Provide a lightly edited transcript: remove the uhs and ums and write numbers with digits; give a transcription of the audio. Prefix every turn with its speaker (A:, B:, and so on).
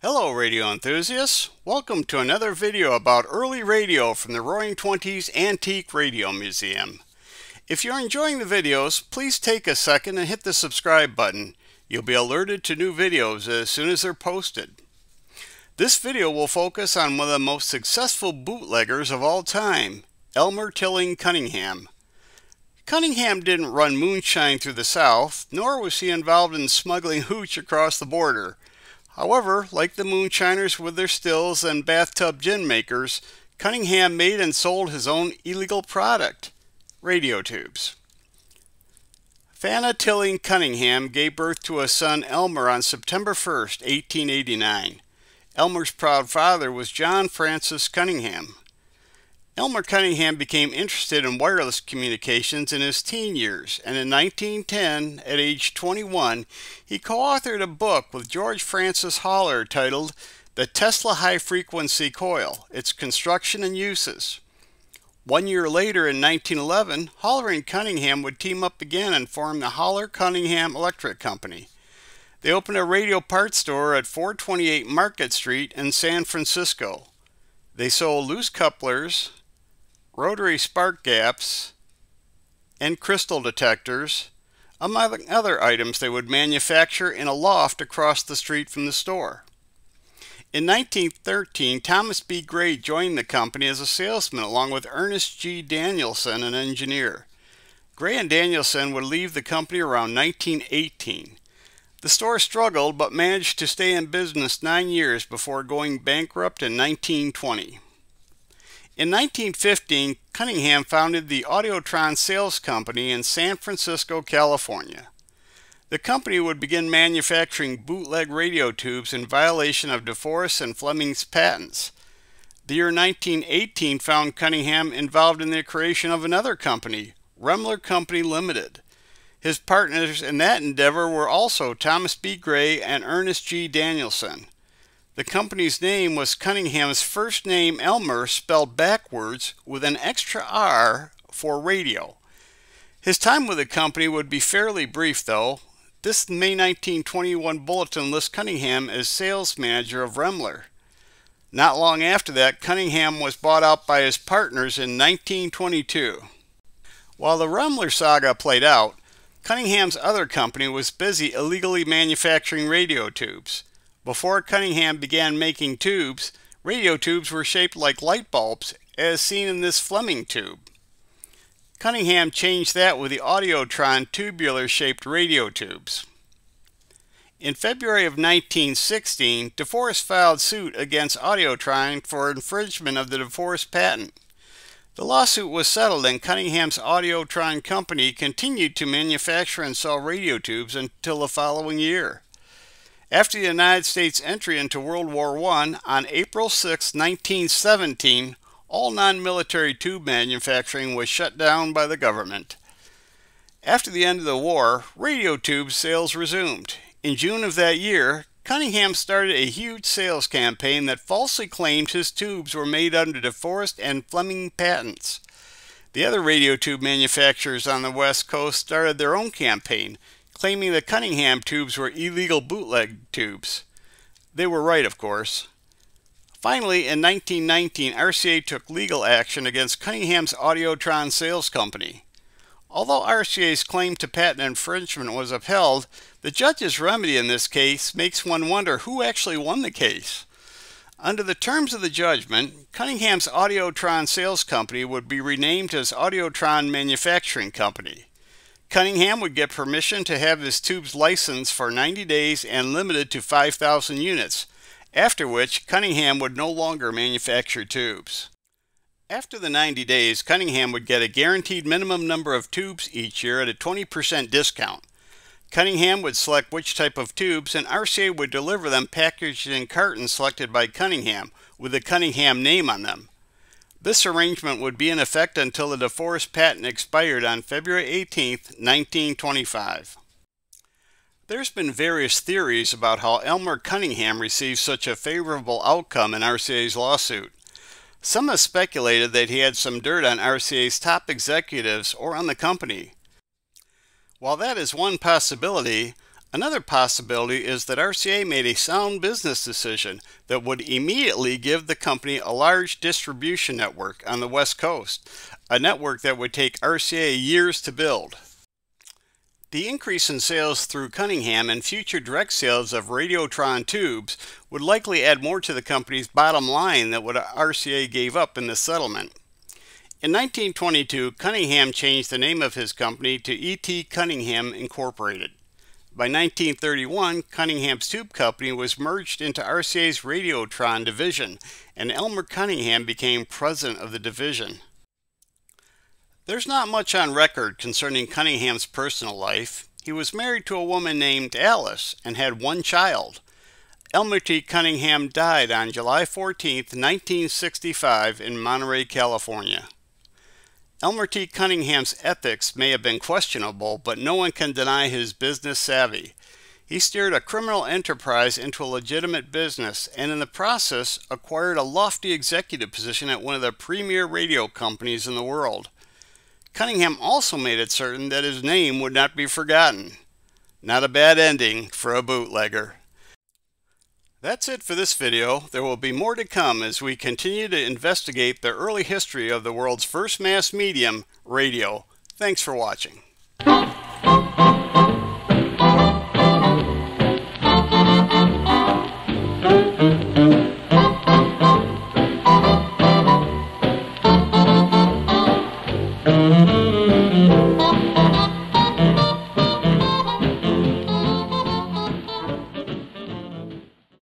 A: Hello radio enthusiasts, welcome to another video about early radio from the Roaring Twenties Antique Radio Museum. If you're enjoying the videos, please take a second and hit the subscribe button. You'll be alerted to new videos as soon as they're posted. This video will focus on one of the most successful bootleggers of all time, Elmer T. Cunningham. Cunningham didn't run moonshine through the South, nor was he involved in smuggling hooch across the border. However, like the moonshiners with their stills and bathtub gin makers, Cunningham made and sold his own illegal product, radio tubes. Fanna Tilling Cunningham gave birth to a son, Elmer, on September 1st, 1889. Elmer's proud father was John Francis Cunningham. Elmer Cunningham became interested in wireless communications in his teen years, and in 1910, at age 21, he co-authored a book with George Francis Haller titled The Tesla High Frequency Coil, Its Construction and Uses. 1 year later, in 1911, Haller and Cunningham would team up again and form the Haller-Cunningham Electric Company. They opened a radio parts store at 428 Market Street in San Francisco. They sold loose couplers, rotary spark gaps, and crystal detectors, among other items they would manufacture in a loft across the street from the store. In 1913, Thomas B. Gray joined the company as a salesman along with Ernest G. Danielson, an engineer. Gray and Danielson would leave the company around 1918. The store struggled but managed to stay in business 9 years before going bankrupt in 1920. In 1915, Cunningham founded the Audiotron Sales Company in San Francisco, California. The company would begin manufacturing bootleg radio tubes in violation of DeForest and Fleming's patents. The year 1918 found Cunningham involved in the creation of another company, Remler Company Limited. His partners in that endeavor were also Thomas B. Gray and Ernest G. Danielson. The company's name was Cunningham's first name, Elmer, spelled backwards with an extra R for radio. His time with the company would be fairly brief, though. This May 1921 bulletin lists Cunningham as sales manager of Remler. Not long after that, Cunningham was bought out by his partners in 1922. While the Remler saga played out, Cunningham's other company was busy illegally manufacturing radio tubes. Before Cunningham began making tubes, radio tubes were shaped like light bulbs, as seen in this Fleming tube. Cunningham changed that with the Audiotron tubular-shaped radio tubes. In February of 1916, DeForest filed suit against Audiotron for infringement of the DeForest patent. The lawsuit was settled and Cunningham's Audiotron company continued to manufacture and sell radio tubes until the following year. After the United States' entry into World War I, on April 6, 1917, all non-military tube manufacturing was shut down by the government. After the end of the war, radio tube sales resumed. In June of that year, Cunningham started a huge sales campaign that falsely claimed his tubes were made under DeForest and Fleming patents. The other radio tube manufacturers on the West Coast started their own campaign, claiming the Cunningham tubes were illegal bootleg tubes. They were right, of course. Finally, in 1919, RCA took legal action against Cunningham's Audiotron Sales Company. Although RCA's claim to patent infringement was upheld, the judge's remedy in this case makes one wonder who actually won the case. Under the terms of the judgment, Cunningham's Audiotron Sales Company would be renamed as Audiotron Manufacturing Company. Cunningham would get permission to have his tubes licensed for 90 days and limited to 5,000 units, after which Cunningham would no longer manufacture tubes. After the 90 days, Cunningham would get a guaranteed minimum number of tubes each year at a 20% discount. Cunningham would select which type of tubes, and RCA would deliver them packaged in cartons selected by Cunningham, with the Cunningham name on them. This arrangement would be in effect until the DeForest patent expired on February 18, 1925. There's been various theories about how Elmer Cunningham received such a favorable outcome in RCA's lawsuit. Some have speculated that he had some dirt on RCA's top executives or on the company. While that is one possibility, Another possibility is that RCA made a sound business decision that would immediately give the company a large distribution network on the West Coast, a network that would take RCA years to build. The increase in sales through Cunningham and future direct sales of Radiotron tubes would likely add more to the company's bottom line than what RCA gave up in the settlement. In 1922, Cunningham changed the name of his company to E.T. Cunningham Incorporated. By 1931, Cunningham's tube company was merged into RCA's Radiotron division, and Elmer Cunningham became president of the division. There's not much on record concerning Cunningham's personal life. He was married to a woman named Alice and had one child. Elmer T. Cunningham died on July 14, 1965 in Monterey, California. Elmer T. Cunningham's ethics may have been questionable, but no one can deny his business savvy. He steered a criminal enterprise into a legitimate business and in the process acquired a lofty executive position at one of the premier radio companies in the world. Cunningham also made it certain that his name would not be forgotten. Not a bad ending for a bootlegger. That's it for this video. There will be more to come as we continue to investigate the early history of the world's first mass medium, radio. Thanks for watching.